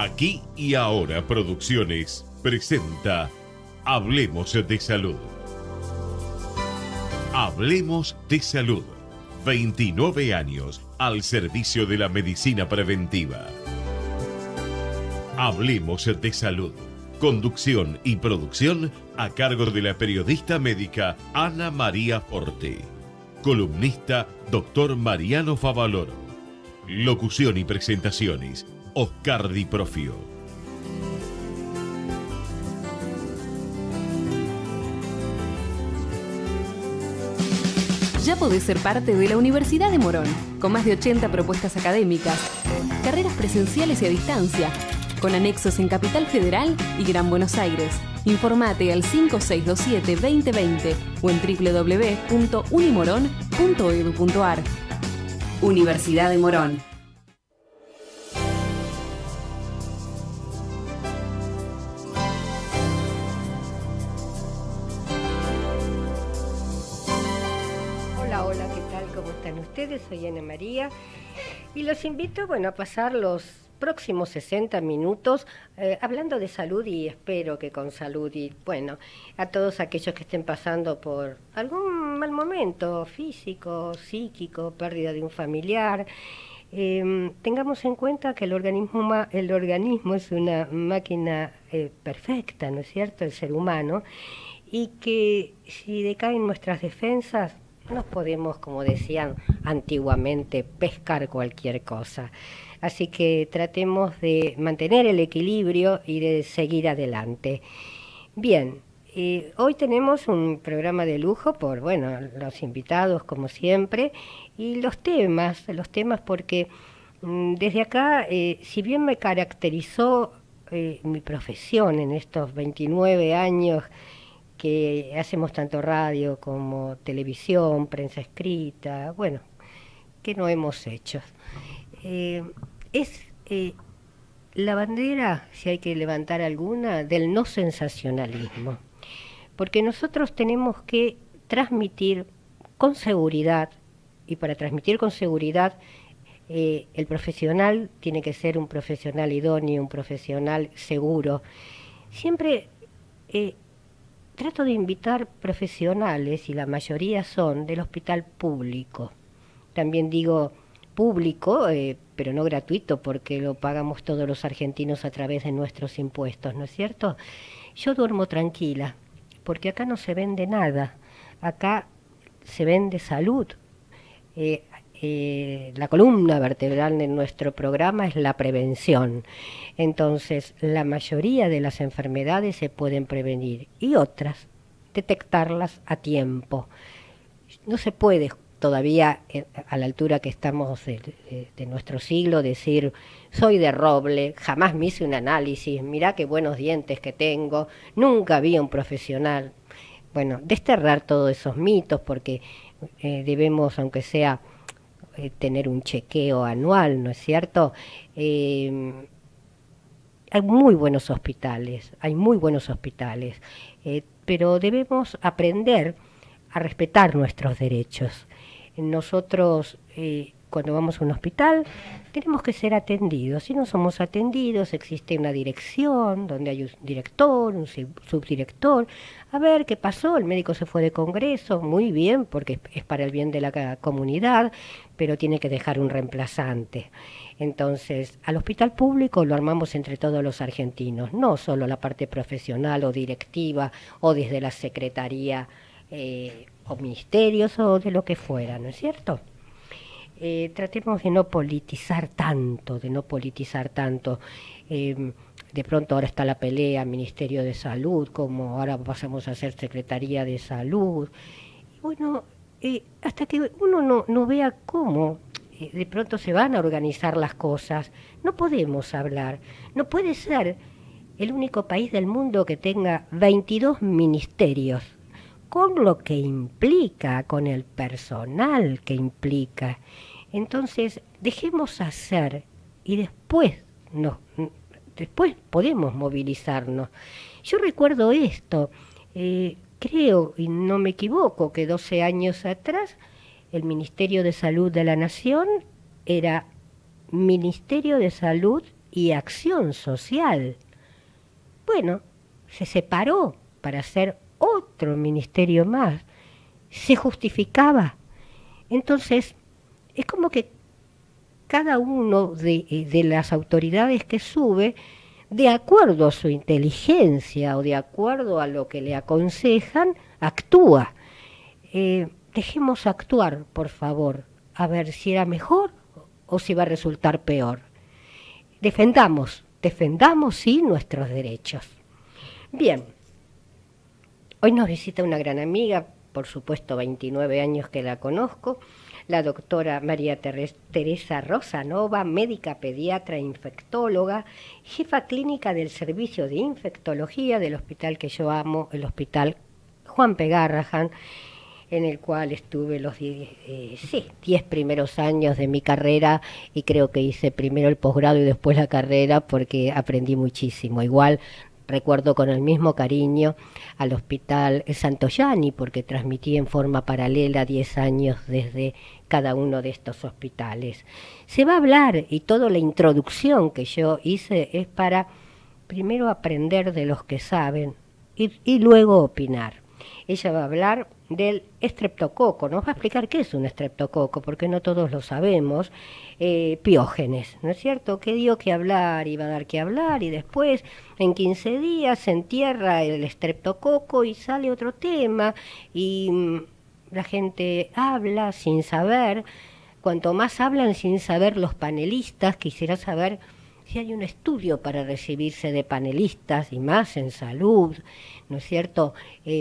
Aquí y Ahora Producciones presenta Hablemos de Salud. Hablemos de Salud. 29 años al servicio de la medicina preventiva. Hablemos de Salud. Conducción y producción a cargo de la periodista médica Ana María Forte. Columnista Dr. Mariano Favaloro. Locución y presentaciones Oscar Di Profio. Ya podés ser parte de la Universidad de Morón, con más de 80 propuestas académicas, carreras presenciales y a distancia, con anexos en Capital Federal y Gran Buenos Aires. Informate al 5627-2020 o en www.unimorón.edu.ar. Universidad de Morón. Hola, ¿qué tal? ¿Cómo están ustedes? Soy Ana María y los invito, a pasar los próximos 60 minutos hablando de salud, y espero que con salud, y a todos aquellos que estén pasando por algún mal momento físico, psíquico, pérdida de un familiar, tengamos en cuenta que el organismo es una máquina perfecta, ¿no es cierto?, el ser humano, y que si decaen nuestras defensas, nos podemos, como decían antiguamente, pescar cualquier cosa. Así que tratemos de mantener el equilibrio y de seguir adelante. Bien, hoy tenemos un programa de lujo por, los invitados como siempre, y los temas porque desde acá, si bien me caracterizó mi profesión en estos 29 años, que hacemos tanto radio como televisión, prensa escrita, ¿qué no hemos hecho? Es la bandera, si hay que levantar alguna, del no sensacionalismo, porque nosotros tenemos que transmitir con seguridad, y para transmitir con seguridad, el profesional tiene que ser un profesional idóneo, un profesional seguro. Siempre trato de invitar profesionales, y la mayoría son del hospital público. También digo público, pero no gratuito, porque lo pagamos todos los argentinos a través de nuestros impuestos, ¿no es cierto? Yo duermo tranquila, porque acá no se vende nada, acá se vende salud. La columna vertebral de nuestro programa es la prevención. Entonces, la mayoría de las enfermedades se pueden prevenir y otras detectarlas a tiempo. No se puede todavía, a la altura que estamos de nuestro siglo, decir soy de roble, jamás me hice un análisis, mirá qué buenos dientes que tengo, nunca vi a un profesional. Desterrar todos esos mitos, porque debemos, aunque sea tener un chequeo anual, ¿no es cierto? Hay muy buenos hospitales, pero debemos aprender a respetar nuestros derechos. Nosotros, cuando vamos a un hospital, tenemos que ser atendidos. Si no somos atendidos, existe una dirección donde hay un director, un subdirector. A ver qué pasó, el médico se fue de congreso, muy bien, porque es para el bien de la comunidad, pero tiene que dejar un reemplazante. Entonces, al hospital público lo armamos entre todos los argentinos, no solo la parte profesional o directiva o desde la secretaría o ministerios o de lo que fuera, ¿no es cierto? Tratemos de no politizar tanto, de pronto ahora está la pelea Ministerio de Salud, como ahora pasamos a ser Secretaría de Salud. Hasta que uno no vea cómo de pronto se van a organizar las cosas, no podemos hablar. No puede ser el único país del mundo que tenga 22 ministerios, con lo que implica, con el personal que implica. Entonces, dejemos hacer y después podemos movilizarnos. Yo recuerdo esto, creo, y no me equivoco, que 12 años atrás el Ministerio de Salud de la Nación era Ministerio de Salud y Acción Social. Bueno, se separó para hacer otro ministerio más. Se justificaba. Entonces, es como que cada uno de las autoridades que sube, de acuerdo a su inteligencia o de acuerdo a lo que le aconsejan, actúa. Dejemos actuar, por favor, a ver si era mejor o si va a resultar peor. Defendamos, sí, nuestros derechos. Bien, hoy nos visita una gran amiga, por supuesto 29 años que la conozco, la doctora María Teresa Rosanova, médica pediatra e infectóloga, jefa clínica del servicio de infectología del hospital que yo amo, el Hospital Juan P. Garrahan, en el cual estuve los 10 primeros años de mi carrera, y creo que hice primero el posgrado y después la carrera porque aprendí muchísimo. Igual recuerdo con el mismo cariño al Hospital Santoyani, porque transmití en forma paralela 10 años desde cada uno de estos hospitales. Se va a hablar, y toda la introducción que yo hice es para primero aprender de los que saben y luego opinar. Ella va a hablar del estreptococo, nos va a explicar qué es un estreptococo, porque no todos lo sabemos, Piógenes, ¿no es cierto? Que dio que hablar y va a dar que hablar, y después en 15 días se entierra el estreptococo y sale otro tema, y la gente habla sin saber. Cuanto más hablan sin saber los panelistas, quisiera saber si hay un estudio para recibirse de panelistas, y más en salud, ¿no es cierto?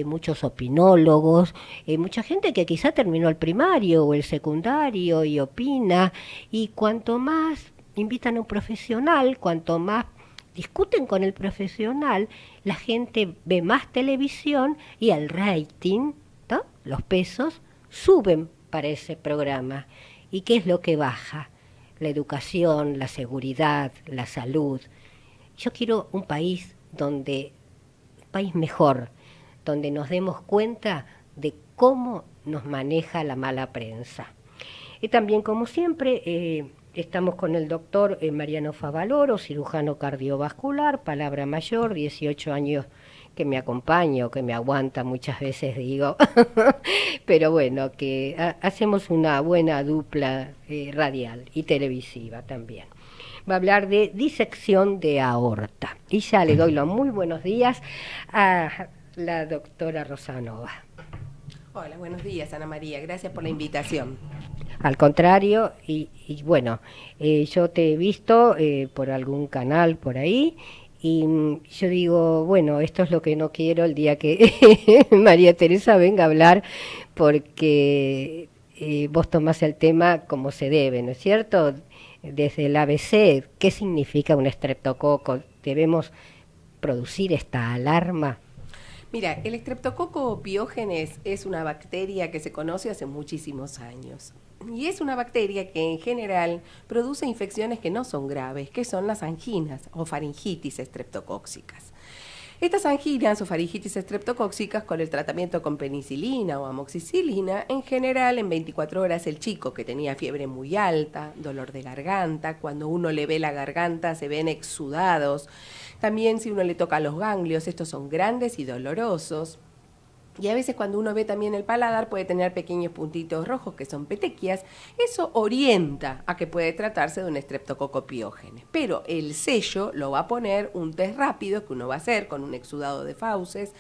Muchos opinólogos, mucha gente que quizá terminó el primario o el secundario y opina, y cuanto más invitan a un profesional, cuanto más discuten con el profesional, la gente ve más televisión y el rating, ¿no? Los pesos suben para ese programa. ¿Y qué es lo que baja? La educación, la seguridad, la salud. Yo quiero un país mejor, donde nos demos cuenta de cómo nos maneja la mala prensa. Y también, como siempre, estamos con el doctor Mariano Favaloro, cirujano cardiovascular, palabra mayor, 18 años que me acompaña o que me aguanta, muchas veces digo, pero bueno, que hacemos una buena dupla radial y televisiva también. Va a hablar de disección de aorta. Y ya le doy los muy buenos días a la doctora Rosanova. Hola, buenos días, Ana María. Gracias por la invitación. Al contrario, y bueno, yo te he visto por algún canal por ahí, y yo digo, bueno, esto es lo que no quiero el día que María Teresa venga a hablar, porque vos tomás el tema como se debe, ¿no es cierto? Desde el ABC, ¿qué significa un estreptococo? ¿Debemos producir esta alarma? Mira, el estreptococo Piógenes es una bacteria que se conoce hace muchísimos años. Y es una bacteria que en general produce infecciones que no son graves, que son las anginas o faringitis estreptocóxicas. Estas anginas o faringitis estreptocóxicas, con el tratamiento con penicilina o amoxicilina, en general en 24 horas el chico que tenía fiebre muy alta, dolor de garganta, cuando uno le ve la garganta se ven exudados. También si uno le toca los ganglios, estos son grandes y dolorosos. Y a veces cuando uno ve también el paladar puede tener pequeños puntitos rojos que son petequias. Eso orienta a que puede tratarse de un estreptococo Piógenes. Pero el sello lo va a poner un test rápido que uno va a hacer con un exudado de fauces.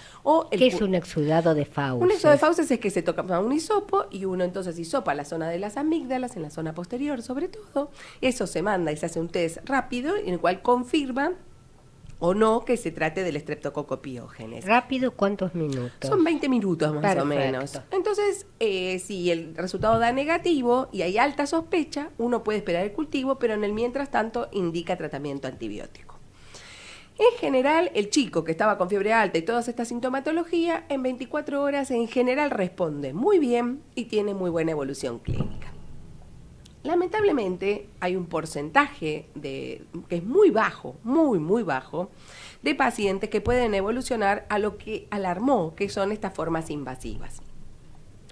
¿Qué es un exudado de fauces? Un exudado de fauces es que se toca un hisopo y uno entonces hisopa la zona de las amígdalas, en la zona posterior sobre todo. Eso se manda y se hace un test rápido en el cual confirma o no que se trate del estreptococo Piógenes. ¿Rápido cuántos minutos? Son 20 minutos más Perfecto. o menos. Entonces, si el resultado da negativo y hay alta sospecha, uno puede esperar el cultivo, pero en el mientras tanto indica tratamiento antibiótico. En general, el chico que estaba con fiebre alta y toda esta sintomatología, en 24 horas en general responde muy bien y tiene muy buena evolución clínica. Lamentablemente hay un porcentaje que es muy bajo, muy bajo, de pacientes que pueden evolucionar a lo que alarmó, que son estas formas invasivas.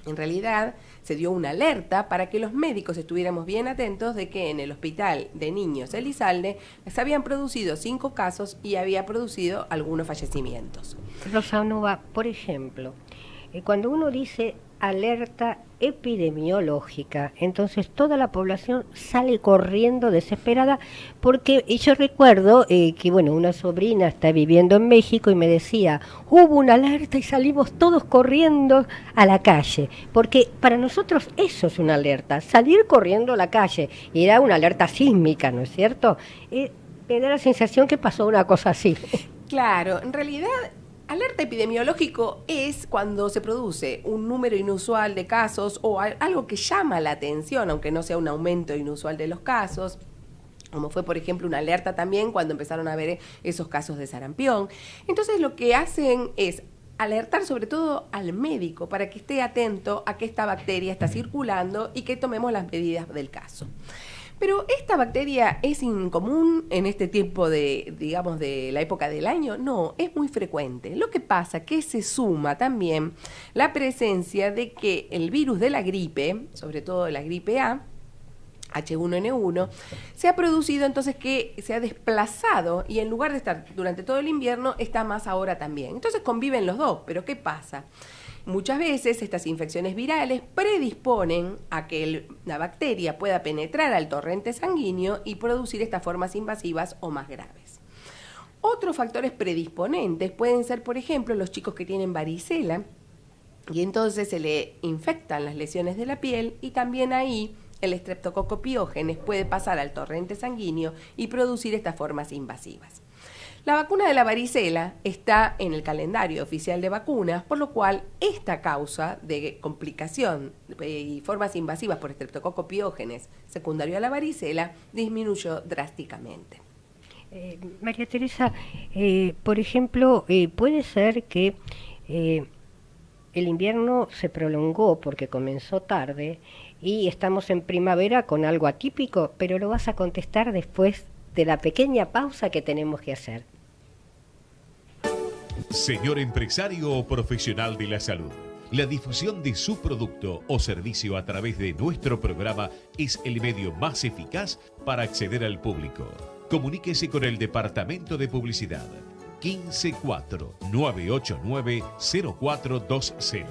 En realidad se dio una alerta para que los médicos estuviéramos bien atentos de que en el Hospital de Niños Elizalde se habían producido 5 casos y había producido algunos fallecimientos. Rosa Nova, por ejemplo, cuando uno dice alerta epidemiológica, entonces toda la población sale corriendo desesperada, porque yo recuerdo que una sobrina está viviendo en México y me decía, hubo una alerta y salimos todos corriendo a la calle, porque para nosotros eso es una alerta, salir corriendo a la calle, y era una alerta sísmica, ¿no es cierto? Me da la sensación que pasó una cosa así. Claro, en realidad alerta epidemiológico es cuando se produce un número inusual de casos o algo que llama la atención, aunque no sea un aumento inusual de los casos, como fue, por ejemplo, una alerta también cuando empezaron a ver esos casos de sarampión. Entonces lo que hacen es alertar sobre todo al médico para que esté atento a que esta bacteria está circulando y que tomemos las medidas del caso. Pero ¿esta bacteria es incomún en este tiempo de la época del año? No, es muy frecuente. Lo que pasa que se suma también la presencia de que el virus de la gripe, sobre todo la gripe A, H1N1, se ha producido entonces que se ha desplazado y en lugar de estar durante todo el invierno, está más ahora también. Entonces conviven los dos, pero ¿qué pasa? Muchas veces estas infecciones virales predisponen a que la bacteria pueda penetrar al torrente sanguíneo y producir estas formas invasivas o más graves. Otros factores predisponentes pueden ser, por ejemplo, los chicos que tienen varicela y entonces se le infectan las lesiones de la piel y también ahí el Streptococcus pyogenes puede pasar al torrente sanguíneo y producir estas formas invasivas. La vacuna de la varicela está en el calendario oficial de vacunas, por lo cual esta causa de complicación y formas invasivas por Streptococcus pyogenes secundario a la varicela disminuyó drásticamente. María Teresa, por ejemplo, puede ser que el invierno se prolongó porque comenzó tarde y estamos en primavera con algo atípico, pero lo vas a contestar después de la pequeña pausa que tenemos que hacer. Señor empresario o profesional de la salud, la difusión de su producto o servicio a través de nuestro programa es el medio más eficaz para acceder al público. Comuníquese con el Departamento de Publicidad 154-989-0420.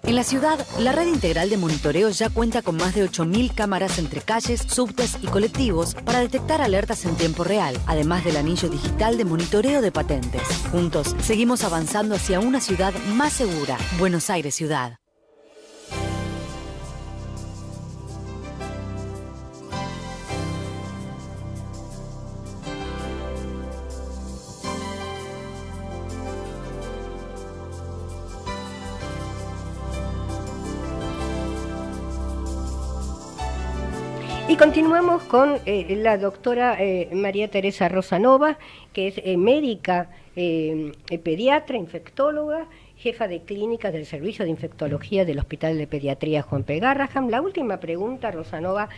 En la ciudad, la red integral de monitoreo ya cuenta con más de 8.000 cámaras entre calles, subtes y colectivos para detectar alertas en tiempo real, además del anillo digital de monitoreo de patentes. Juntos, seguimos avanzando hacia una ciudad más segura. Buenos Aires Ciudad. Y continuamos con la doctora María Teresa Rosa Nova, que es médica, pediatra, infectóloga, jefa de clínicas del Servicio de Infectología del Hospital de Pediatría Juan P. Garrahan. La última pregunta, Rosa Nova,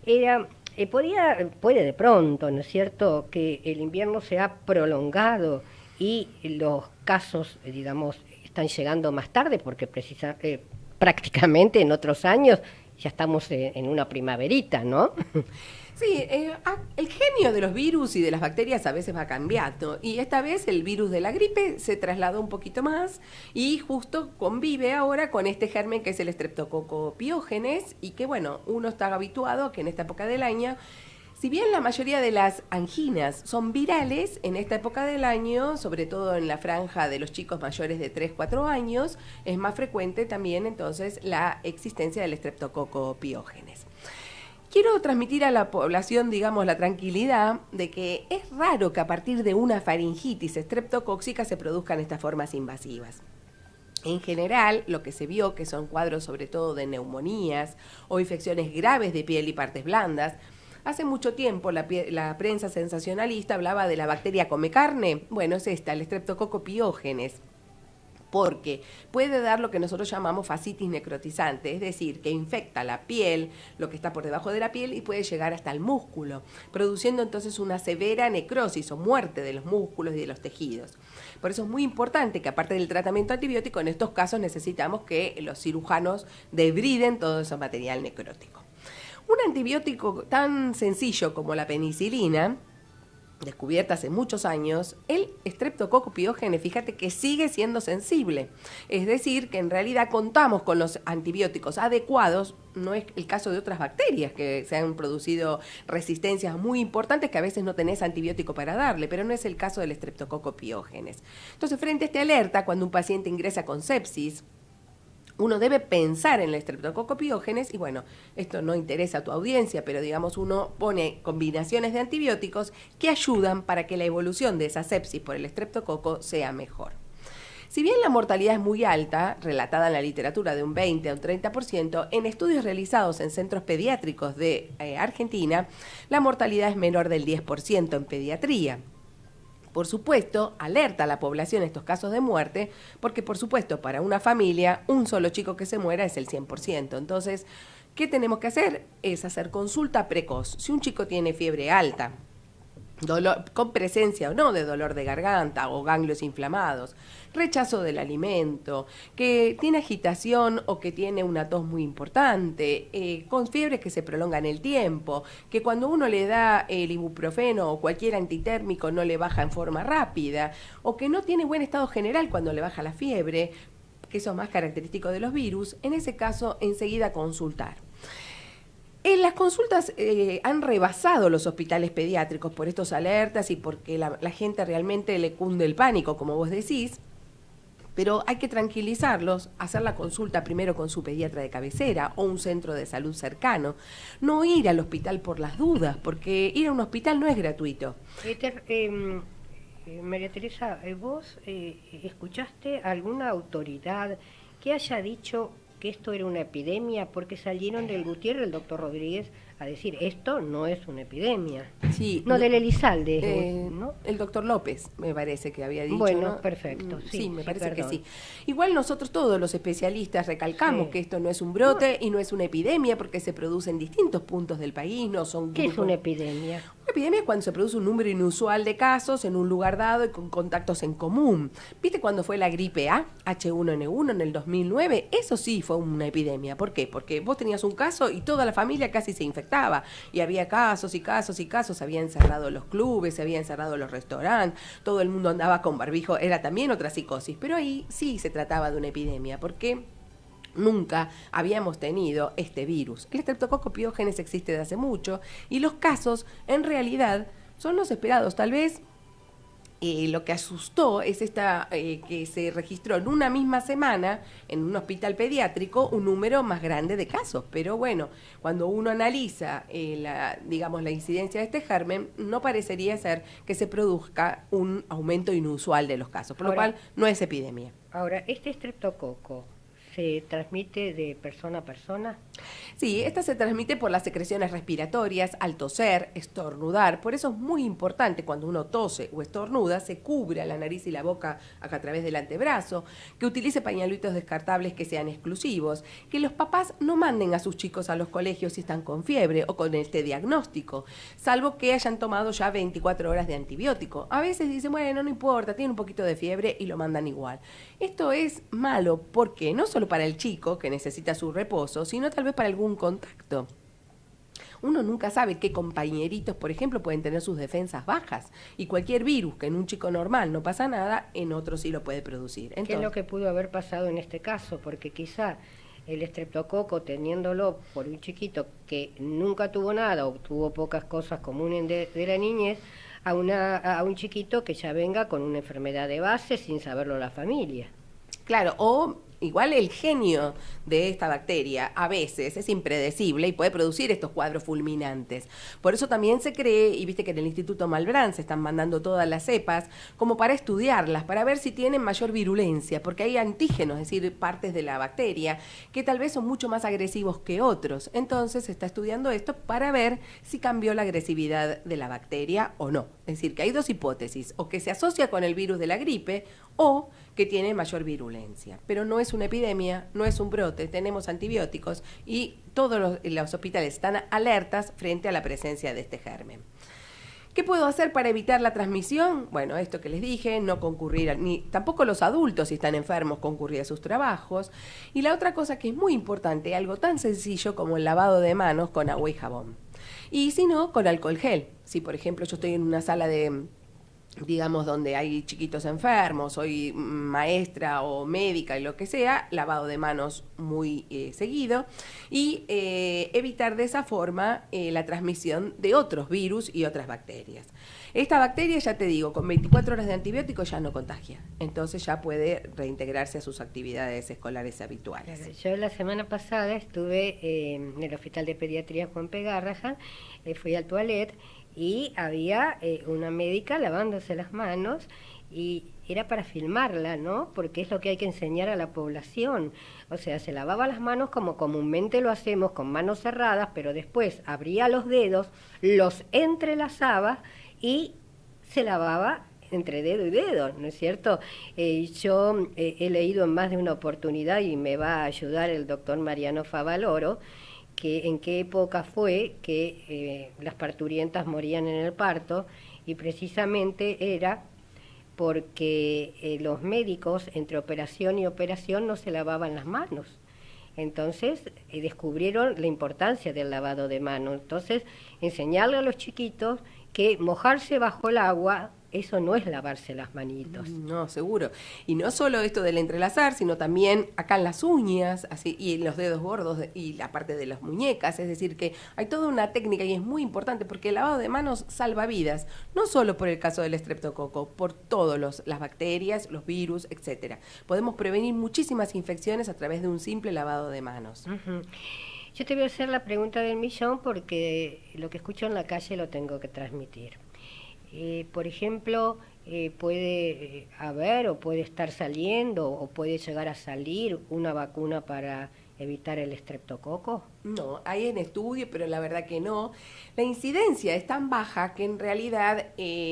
era, puede de pronto, ¿no es cierto?, que el invierno se ha prolongado y los casos, digamos, están llegando más tarde, porque prácticamente en otros años ya estamos en una primaverita, ¿no? Sí, el genio de los virus y de las bacterias a veces va cambiando y esta vez el virus de la gripe se trasladó un poquito más y justo convive ahora con este germen que es el Streptococcus pyogenes y que bueno, uno está habituado a que en esta época del año, si bien la mayoría de las anginas son virales, en esta época del año, sobre todo en la franja de los chicos mayores de 3-4 años, es más frecuente también entonces la existencia del Streptococcus pyogenes. Quiero transmitir a la población, digamos, la tranquilidad de que es raro que a partir de una faringitis estreptocóxica se produzcan estas formas invasivas. En general, lo que se vio, que son cuadros sobre todo de neumonías o infecciones graves de piel y partes blandas. Hace mucho tiempo la prensa sensacionalista hablaba de la bacteria come carne. Bueno, es esta, el Streptococcus pyogenes. porque puede dar lo que nosotros llamamos fascitis necrotizante, es decir, que infecta la piel, lo que está por debajo de la piel, y puede llegar hasta el músculo, produciendo entonces una severa necrosis o muerte de los músculos y de los tejidos. Por eso es muy importante que, aparte del tratamiento antibiótico, en estos casos necesitamos que los cirujanos debriden todo ese material necrótico. Un antibiótico tan sencillo como la penicilina, descubierta hace muchos años, el Streptococcus pyogenes, fíjate que sigue siendo sensible. Es decir, que en realidad contamos con los antibióticos adecuados. No es el caso de otras bacterias que se han producido resistencias muy importantes que a veces no tenés antibiótico para darle, pero no es el caso del Streptococcus pyogenes. Entonces, frente a esta alerta, cuando un paciente ingresa con sepsis, uno debe pensar en el Streptococcus pyogenes y bueno, esto no interesa a tu audiencia, pero digamos uno pone combinaciones de antibióticos que ayudan para que la evolución de esa sepsis por el estreptococo sea mejor. Si bien la mortalidad es muy alta, relatada en la literatura de un 20 a un 30%, en estudios realizados en centros pediátricos de Argentina, la mortalidad es menor del 10% en pediatría. Por supuesto, alerta a la población estos casos de muerte, porque por supuesto para una familia un solo chico que se muera es el 100%. Entonces, ¿qué tenemos que hacer? Es hacer consulta precoz. Si un chico tiene fiebre alta, dolor, con presencia o no de dolor de garganta o ganglios inflamados, rechazo del alimento, que tiene agitación o que tiene una tos muy importante, con fiebres que se prolongan el tiempo, que cuando uno le da el ibuprofeno o cualquier antitérmico no le baja en forma rápida, o que no tiene buen estado general cuando le baja la fiebre, que eso es más característico de los virus, en ese caso enseguida consultar. Las consultas han rebasado los hospitales pediátricos por estos alertas y porque la gente realmente le cunde el pánico, como vos decís, pero hay que tranquilizarlos, hacer la consulta primero con su pediatra de cabecera o un centro de salud cercano, no ir al hospital por las dudas, porque ir a un hospital no es gratuito. María Teresa, ¿vos escuchaste alguna autoridad que haya dicho que esto era una epidemia? Porque salieron del Gutiérrez, el doctor Rodríguez, a decir, esto no es una epidemia. Sí, no, del Elizalde, ¿no? El doctor López, me parece que había dicho. Bueno, ¿no? perfecto. Sí, me parece que sí. Igual nosotros todos los especialistas recalcamos que esto no es un brote y no es una epidemia porque se produce en distintos puntos del país, no son grupos. ¿Qué es una epidemia? Una epidemia es cuando se produce un número inusual de casos en un lugar dado y con contactos en común. ¿Viste cuando fue la gripe A, H1N1 en el 2009? Eso sí fue una epidemia. ¿Por qué? Porque vos tenías un caso y toda la familia casi se infectaba. Y había casos y casos y casos. Se habían cerrado los clubes, se habían cerrado los restaurantes, todo el mundo andaba con barbijo. Era también otra psicosis. Pero ahí sí se trataba de una epidemia. Porque nunca habíamos tenido este virus. El Streptococcus pyogenes existe desde hace mucho y los casos en realidad son los esperados. Tal vez lo que asustó es que se registró en una misma semana en un hospital pediátrico un número más grande de casos. Pero bueno, cuando uno analiza la incidencia de este germen, no parecería ser que se produzca un aumento inusual de los casos, por lo cual no es epidemia. Ahora, este estreptococo ¿se transmite de persona a persona? Sí, esta se transmite por las secreciones respiratorias, al toser, estornudar. Por eso es muy importante cuando uno tose o estornuda, se cubra la nariz y la boca acá a través del antebrazo, que utilice pañuelitos descartables que sean exclusivos, que los papás no manden a sus chicos a los colegios si están con fiebre o con este diagnóstico, salvo que hayan tomado ya 24 horas de antibiótico. A veces dicen, bueno, no importa, tiene un poquito de fiebre y lo mandan igual. Esto es malo porque no solo para el chico que necesita su reposo, sino tal vez para algún contacto. Uno nunca sabe qué compañeritos, por ejemplo, pueden tener sus defensas bajas y cualquier virus que en un chico normal no pasa nada, en otro sí lo puede producir. Entonces, ¿qué es lo que pudo haber pasado en este caso? Porque quizá el estreptococo, teniéndolo por un chiquito que nunca tuvo nada o tuvo pocas cosas comunes de la niñez, a un chiquito que ya venga con una enfermedad de base sin saberlo la familia. Claro, o igual el genio de esta bacteria a veces es impredecible y puede producir estos cuadros fulminantes. Por eso también se cree, y viste que en el Instituto Malbrán se están mandando todas las cepas, como para estudiarlas, para ver si tienen mayor virulencia, porque hay antígenos, es decir, partes de la bacteria, que tal vez son mucho más agresivos que otros. Entonces se está estudiando esto para ver si cambió la agresividad de la bacteria o no. Es decir, que hay dos hipótesis, o que se asocia con el virus de la gripe o que tiene mayor virulencia. Pero no es una epidemia, no es un brote, tenemos antibióticos y todos los hospitales están alertas frente a la presencia de este germen. ¿Qué puedo hacer para evitar la transmisión? Bueno, esto que les dije, no concurrir, ni tampoco los adultos si están enfermos concurrir a sus trabajos. Y la otra cosa que es muy importante, algo tan sencillo como el lavado de manos con agua y jabón. Y si no, con alcohol gel. Si por ejemplo yo estoy en una sala de, digamos, donde hay chiquitos enfermos, soy maestra o médica y lo que sea, lavado de manos muy seguido y evitar de esa forma la transmisión de otros virus y otras bacterias. Esta bacteria, ya te digo, con 24 horas de antibiótico ya no contagia, entonces ya puede reintegrarse a sus actividades escolares habituales. Claro, yo la semana pasada estuve en el Hospital de Pediatría Juan P. Garrahan, fui al toilet y había una médica lavándose las manos y era para filmarla, ¿no? Porque es lo que hay que enseñar a la población. O sea, se lavaba las manos como comúnmente lo hacemos, con manos cerradas, pero después abría los dedos, los entrelazaba y se lavaba entre dedo y dedo, ¿no es cierto? Yo he leído en más de una oportunidad y me va a ayudar el doctor Mariano Favaloro, que en qué época fue que las parturientas morían en el parto, y precisamente era porque los médicos entre operación y operación no se lavaban las manos. Entonces descubrieron la importancia del lavado de manos. Entonces, enseñarle a los chiquitos que mojarse bajo el agua, eso no es lavarse las manitos. No, seguro. Y no solo esto del entrelazar, sino también acá en las uñas, así, y en los dedos gordos y la parte de las muñecas. Es decir, que hay toda una técnica y es muy importante porque el lavado de manos salva vidas, no solo por el caso del estreptococo, por todas las bacterias, los virus, etcétera. Podemos prevenir muchísimas infecciones a través de un simple lavado de manos. Uh-huh. Yo te voy a hacer la pregunta del millón porque lo que escucho en la calle lo tengo que transmitir. Por ejemplo, puede haber o puede estar saliendo o puede llegar a salir una vacuna para evitar el estreptococo. No, hay en estudio, pero la verdad que no. La incidencia es tan baja que en realidad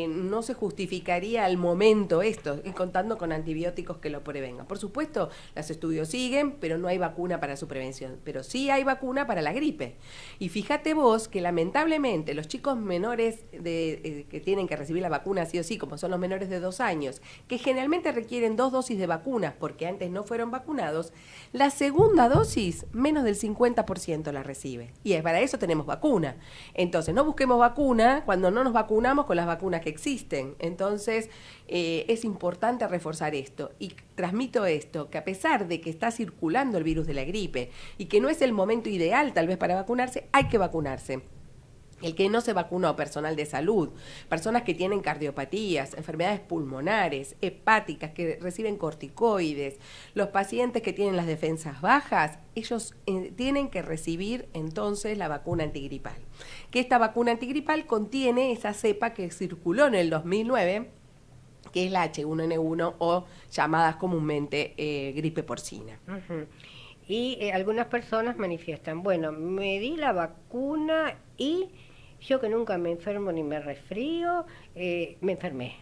no se justificaría al momento esto, contando con antibióticos que lo prevengan. Por supuesto, los estudios siguen, pero no hay vacuna para su prevención. Pero sí hay vacuna para la gripe. Y fíjate vos que lamentablemente los chicos menores que tienen que recibir la vacuna sí o sí, como son los menores de 2 años, que generalmente requieren 2 dosis de vacunas porque antes no fueron vacunados, la segunda dosis, menos del 50% la recibe. Y para eso tenemos vacuna. Entonces, no busquemos vacuna cuando no nos vacunamos con las vacunas que existen. Entonces, es importante reforzar esto. Y transmito esto, que a pesar de que está circulando el virus de la gripe y que no es el momento ideal tal vez para vacunarse, hay que vacunarse. El que no se vacunó, personal de salud, personas que tienen cardiopatías, enfermedades pulmonares, hepáticas, que reciben corticoides, los pacientes que tienen las defensas bajas, ellos tienen que recibir entonces la vacuna antigripal. Que esta vacuna antigripal contiene esa cepa que circuló en el 2009, que es la H1N1 o llamadas comúnmente gripe porcina. Uh-huh. Y algunas personas manifiestan, bueno, me di la vacuna y yo que nunca me enfermo ni me resfrío, me enfermé.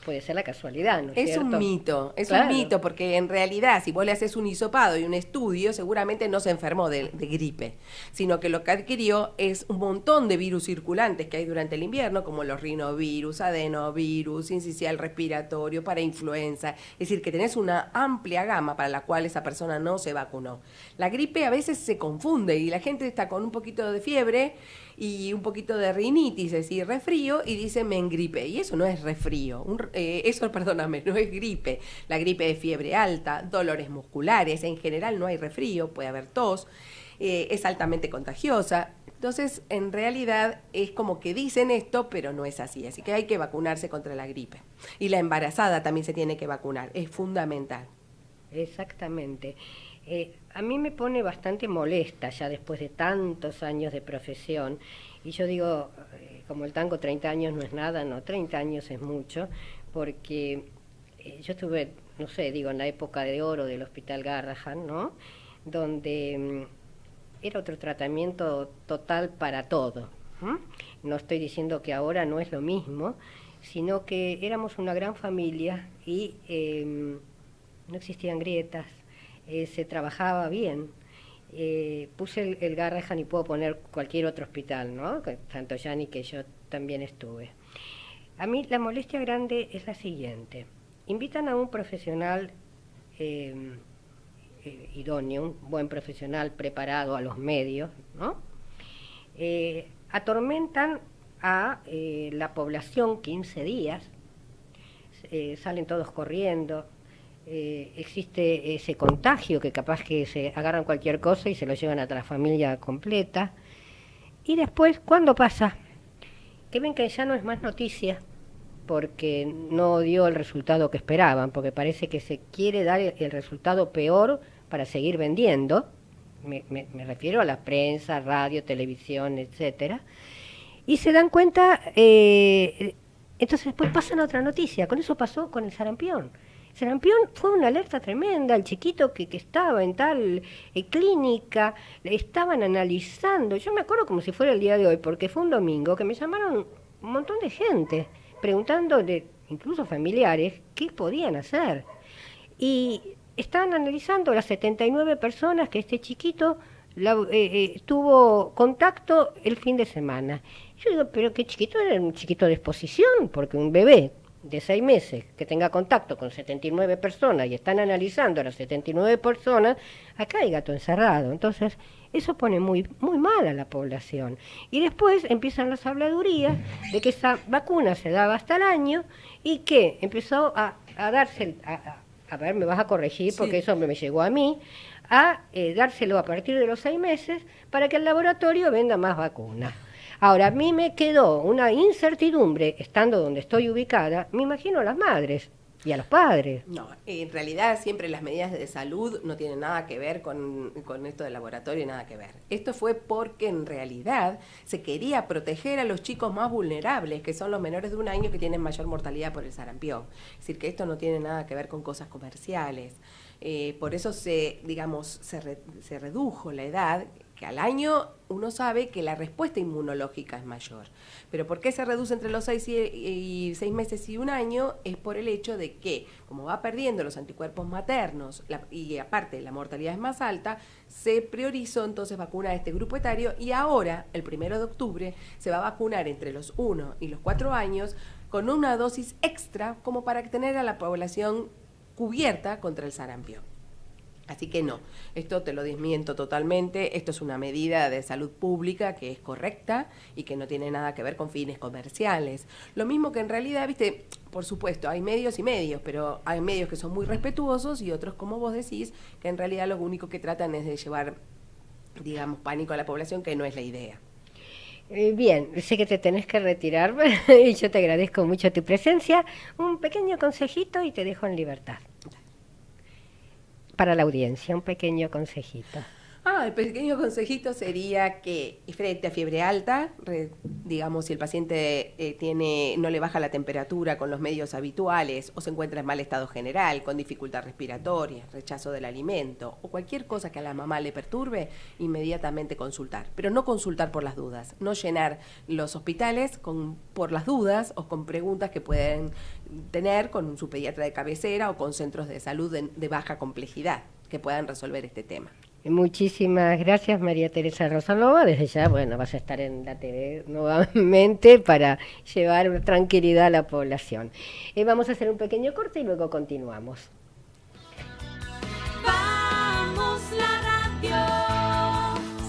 Puede ser la casualidad, ¿no es cierto? Un mito, claro. Un mito, porque en realidad si vos le haces un hisopado y un estudio, seguramente no se enfermó de gripe, sino que lo que adquirió es un montón de virus circulantes que hay durante el invierno, como los rinovirus, adenovirus, sincicial respiratorio, para influenza. Es decir, que tenés una amplia gama para la cual esa persona no se vacunó. La gripe a veces se confunde y la gente está con un poquito de fiebre y un poquito de rinitis, es decir, resfrío, y dice me engripé. Y eso no es resfrío, perdóname, no es gripe. La gripe es fiebre alta, dolores musculares, en general no hay resfrío, puede haber tos, es altamente contagiosa. Entonces, en realidad es como que dicen esto, pero no es así. Así que hay que vacunarse contra la gripe. Y la embarazada también se tiene que vacunar, es fundamental. Exactamente. A mí me pone bastante molesta ya después de tantos años de profesión, y yo digo, como el tango 30 años no es nada, no, 30 años es mucho, porque yo estuve, no sé, digo, en la época de oro del Hospital Garrahan, ¿no?, donde era otro tratamiento total para todo, No estoy diciendo que ahora no es lo mismo, sino que éramos una gran familia y no existían grietas, se trabajaba bien. Puse el Garrahan y puedo poner cualquier otro hospital, ¿no? Santoyani, que yo también estuve. A mí la molestia grande es la siguiente. Invitan a un profesional idóneo, un buen profesional preparado a los medios, ¿no? Atormentan a la población 15 días, salen todos corriendo, existe ese contagio que capaz que se agarran cualquier cosa y se lo llevan a la familia completa. Y después, ¿cuándo pasa? Que ven que ya no es más noticia porque no dio el resultado que esperaban, porque parece que se quiere dar el resultado peor para seguir vendiendo. Me refiero a la prensa, radio, televisión, etcétera. Y se dan cuenta, entonces después pasan a otra noticia. Con eso pasó con el sarampión. El sarampión fue una alerta tremenda. El chiquito que estaba en tal clínica, le estaban analizando. Yo me acuerdo como si fuera el día de hoy, porque fue un domingo que me llamaron un montón de gente, preguntándole, incluso familiares, qué podían hacer. Y estaban analizando las 79 personas que este chiquito tuvo contacto el fin de semana. Yo digo, pero qué chiquito, era un chiquito de exposición, porque un bebé de 6 meses que tenga contacto con 79 personas y están analizando a las 79 personas, acá hay gato encerrado. Entonces, eso pone muy, muy mal a la población. Y después empiezan las habladurías de que esa vacuna se daba hasta el año y que empezó a darse, a ver, me vas a corregir porque eso me llegó a mí, a dárselo a partir de los 6 meses para que el laboratorio venda más vacunas. Ahora, a mí me quedó una incertidumbre, estando donde estoy ubicada, me imagino a las madres y a los padres. No, en realidad siempre las medidas de salud no tienen nada que ver con esto del laboratorio, nada que ver. Esto fue porque en realidad se quería proteger a los chicos más vulnerables, que son los menores de 1 año que tienen mayor mortalidad por el sarampión. Es decir, que esto no tiene nada que ver con cosas comerciales. Por eso se redujo la edad, que al año uno sabe que la respuesta inmunológica es mayor. Pero ¿por qué se reduce entre los 6 meses y 1 año? Es por el hecho de que, como va perdiendo los anticuerpos maternos y aparte la mortalidad es más alta, se priorizó entonces vacunar a este grupo etario y ahora, el 1 de octubre, se va a vacunar entre los 1 y los 4 años con una dosis extra como para tener a la población cubierta contra el sarampión. Así que no, esto te lo desmiento totalmente, esto es una medida de salud pública que es correcta y que no tiene nada que ver con fines comerciales. Lo mismo que en realidad, viste, por supuesto, hay medios y medios, pero hay medios que son muy respetuosos y otros, como vos decís, que en realidad lo único que tratan es de llevar, digamos, pánico a la población, que no es la idea. Bien, sé que te tenés que retirar y yo te agradezco mucho tu presencia. Un pequeño consejito y te dejo en libertad. Para la audiencia, un pequeño consejito. El pequeño consejito sería que frente a fiebre alta, digamos, si el paciente no le baja la temperatura con los medios habituales o se encuentra en mal estado general, con dificultad respiratoria, rechazo del alimento o cualquier cosa que a la mamá le perturbe, inmediatamente consultar. Pero no consultar por las dudas, no llenar los hospitales por las dudas o con preguntas que pueden tener con su pediatra de cabecera o con centros de salud de baja complejidad que puedan resolver este tema. Muchísimas gracias, María Teresa Rosanova. Desde ya, bueno, vas a estar en la TV nuevamente para llevar tranquilidad a la población. Vamos a hacer un pequeño corte y luego continuamos. Vamos la radio,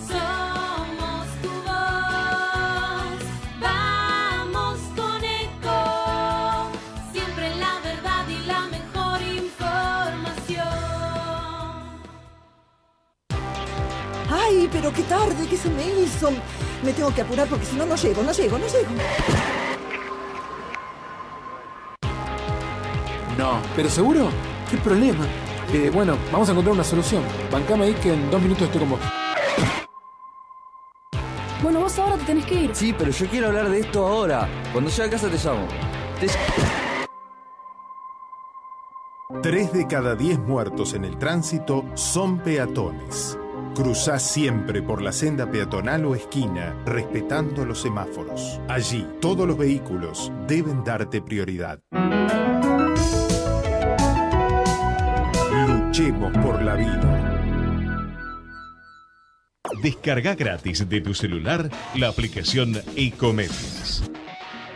somos tu voz. Vamos con Eco, siempre la verdad y la mejor información. ¡Ay, pero qué tarde! ¿Qué se me hizo? Me tengo que apurar porque si no, no llego. No, ¿pero seguro? ¿Qué problema? Bueno, vamos a encontrar una solución. Bancame ahí que en 2 minutos estoy con vos. Bueno, vos ahora te tenés que ir. Sí, pero yo quiero hablar de esto ahora. Cuando llegue a casa te llamo. 3 de cada 10 muertos en el tránsito son peatones. Cruzá siempre por la senda peatonal o esquina, respetando los semáforos. Allí, todos los vehículos deben darte prioridad. Luchemos por la vida. Descarga gratis de tu celular la aplicación Ecomedios.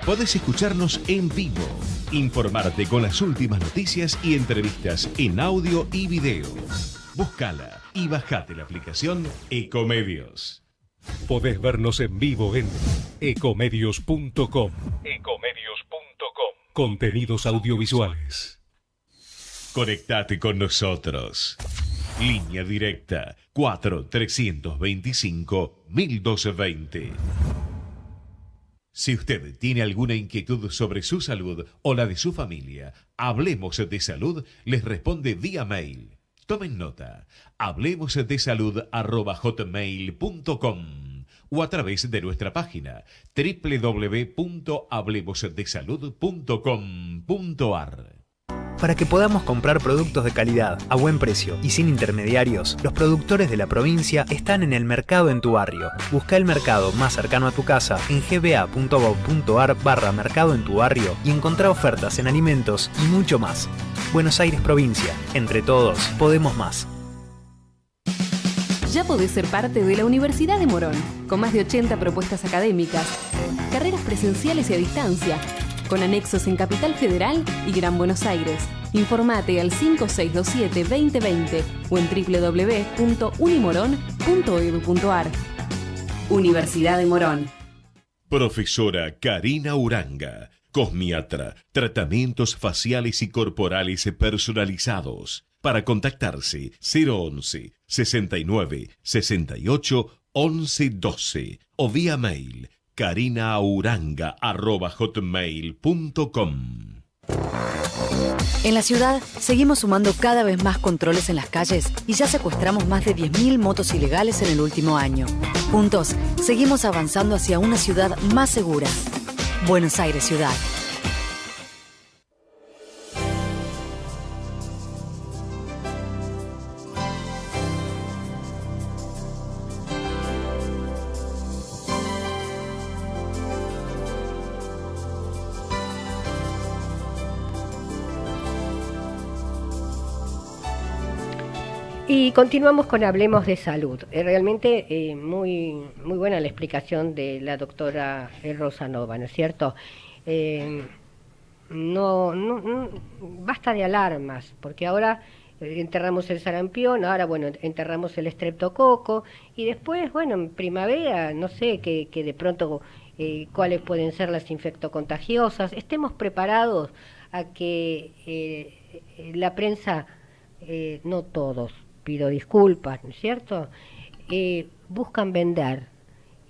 Podés escucharnos en vivo, informarte con las últimas noticias y entrevistas en audio y video. Búscala y bajate la aplicación Ecomedios. Podés vernos en vivo en ecomedios.com. Contenidos audiovisuales. Conectate con nosotros. Línea directa 4-325-1220. Si usted tiene alguna inquietud sobre su salud o la de su familia, Hablemos de Salud les responde vía mail. Tomen nota, hablemosdesalud@hotmail.com o a través de nuestra página www.hablemosdesalud.com.ar. Para que podamos comprar productos de calidad, a buen precio y sin intermediarios, los productores de la provincia están en el mercado en tu barrio. Busca el mercado más cercano a tu casa en gba.gov.ar/mercado en tu barrio y encontrá ofertas en alimentos y mucho más. Buenos Aires Provincia. Entre todos, podemos más. Ya podés ser parte de la Universidad de Morón, con más de 80 propuestas académicas, carreras presenciales y a distancia, con anexos en Capital Federal y Gran Buenos Aires. Informate al 5627-2020 o en www.unimorón.edu.ar. Universidad de Morón. Profesora Karina Uranga, cosmiatra, tratamientos faciales y corporales personalizados. Para contactarse 011 69 68 11 12 o vía mail karinauranga@hotmail.com. En la ciudad seguimos sumando cada vez más controles en las calles y ya secuestramos más de 10.000 motos ilegales en el último año. Juntos seguimos avanzando hacia una ciudad más segura. Buenos Aires Ciudad. Y continuamos con Hablemos de Salud. Realmente muy buena la explicación de la doctora Rosa Nova, ¿no es cierto? No basta de alarmas, porque ahora enterramos el sarampión, ahora enterramos el estreptococo y después, en primavera, no sé, que de pronto cuáles pueden ser las infectocontagiosas. Estemos preparados a que la prensa, no todos, pido disculpas, ¿no es cierto? Buscan vender.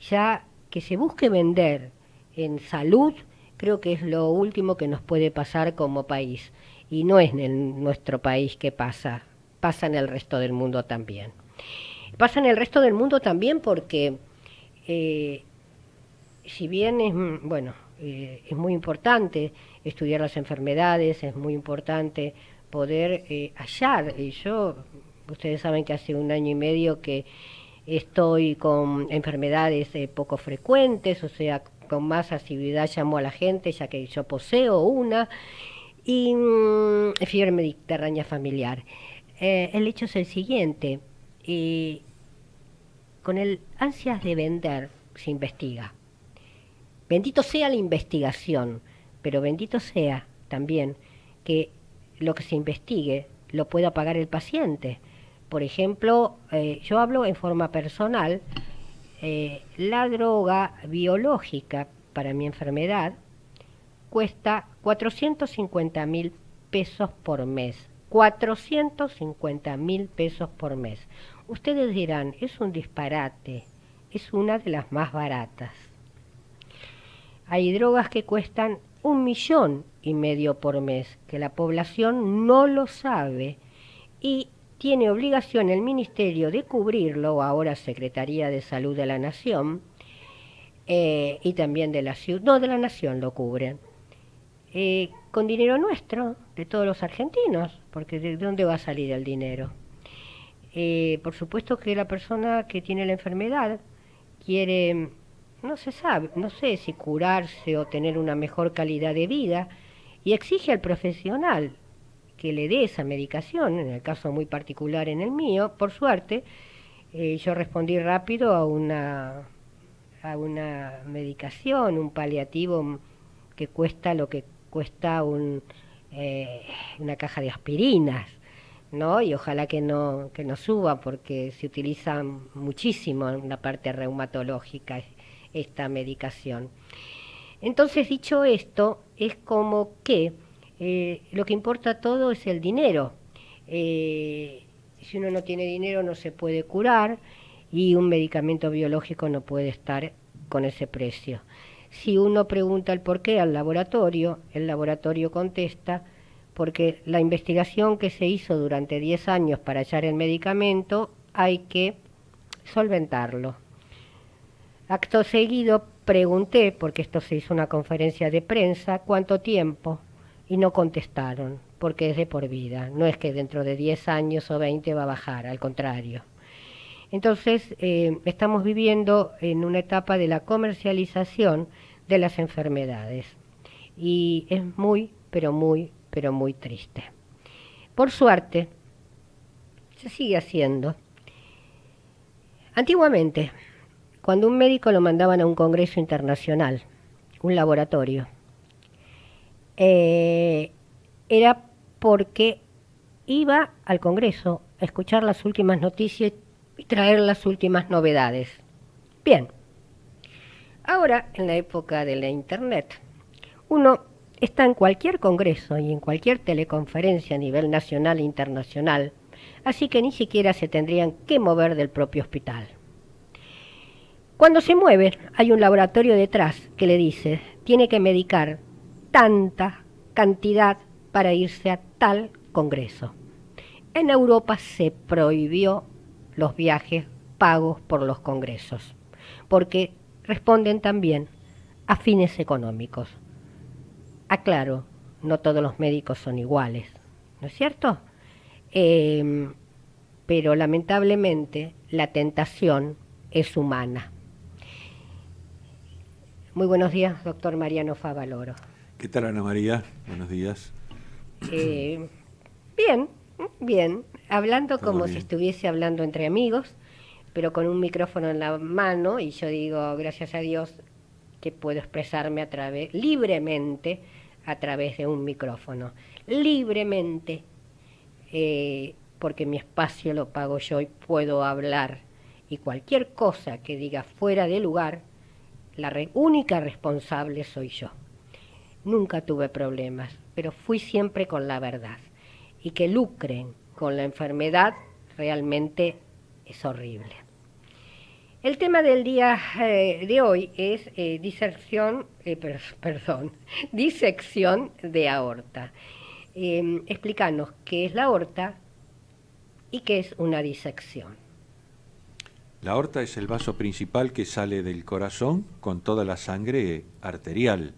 Ya que se busque vender en salud, creo que es lo último que nos puede pasar como país. Y no es en nuestro país que pasa en el resto del mundo también. Pasa en el resto del mundo también porque, si bien es muy importante estudiar las enfermedades, es muy importante poder hallar, ustedes saben que hace 1 año y medio que estoy con enfermedades poco frecuentes, o sea, con más asiduidad llamo a la gente, ya que yo poseo una, y fiebre mediterránea familiar. El hecho es el siguiente, con el ansias de vender se investiga. Bendito sea la investigación, pero bendito sea también que lo que se investigue lo pueda pagar el paciente. Por ejemplo, yo hablo en forma personal, la droga biológica para mi enfermedad cuesta 450.000 pesos por mes. 450.000 pesos por mes. Ustedes dirán, es un disparate, es una de las más baratas. Hay drogas que cuestan 1,5 millones por mes, que la población no lo sabe y tiene obligación el Ministerio de cubrirlo, ahora Secretaría de Salud de la Nación, y también de la ciudad, no, de la Nación lo cubren, con dinero nuestro, de todos los argentinos, porque ¿de dónde va a salir el dinero? Por supuesto que la persona que tiene la enfermedad quiere, no se sabe, no sé si curarse o tener una mejor calidad de vida, y exige al profesional que le dé esa medicación, en el caso muy particular en el mío. Por suerte, yo respondí rápido a una medicación, un paliativo que cuesta lo que cuesta una caja de aspirinas, ¿no? Y ojalá que no suba, porque se utiliza muchísimo en la parte reumatológica esta medicación. Entonces, dicho esto, es como que lo que importa todo es el dinero. Si uno no tiene dinero no se puede curar, y un medicamento biológico no puede estar con ese precio. Si uno pregunta el por qué al laboratorio, el laboratorio contesta: porque la investigación que se hizo durante 10 años para hallar el medicamento hay que solventarlo. Acto seguido pregunté, porque esto se hizo una conferencia de prensa, ¿cuánto tiempo? Y no contestaron, porque es de por vida. No es que dentro de 10 años o 20 va a bajar, al contrario. Entonces, estamos viviendo en una etapa de la comercialización de las enfermedades. Y es muy, pero muy triste. Por suerte, se sigue haciendo. Antiguamente, cuando un médico lo mandaban a un congreso internacional, un laboratorio, era porque iba al congreso a escuchar las últimas noticias y traer las últimas novedades. Bien, ahora, en la época de la Internet, uno está en cualquier congreso y en cualquier teleconferencia a nivel nacional e internacional, así que ni siquiera se tendrían que mover del propio hospital. Cuando se mueve, hay un laboratorio detrás que le dice: tiene que medicar tanta cantidad para irse a tal congreso. En Europa se prohibió los viajes pagos por los congresos, porque responden también a fines económicos. Aclaro, no todos los médicos son iguales, ¿no es cierto? Pero lamentablemente la tentación es humana. Muy buenos días, doctor Mariano Favaloro. ¿Qué tal, Ana María? Buenos días. Bien. Hablando Todo como bien. si estuviese hablando entre amigos, pero con un micrófono en la mano, y yo digo, gracias a Dios, que puedo expresarme libremente a través de un micrófono. Libremente, porque mi espacio lo pago yo y puedo hablar. Y cualquier cosa que diga fuera de lugar, la única responsable soy yo. Nunca tuve problemas, pero fui siempre con la verdad. Y que lucren con la enfermedad realmente es horrible. El tema del día de hoy es disección de aorta. Explícanos qué es la aorta y qué es una disección. La aorta es el vaso principal que sale del corazón con toda la sangre arterial,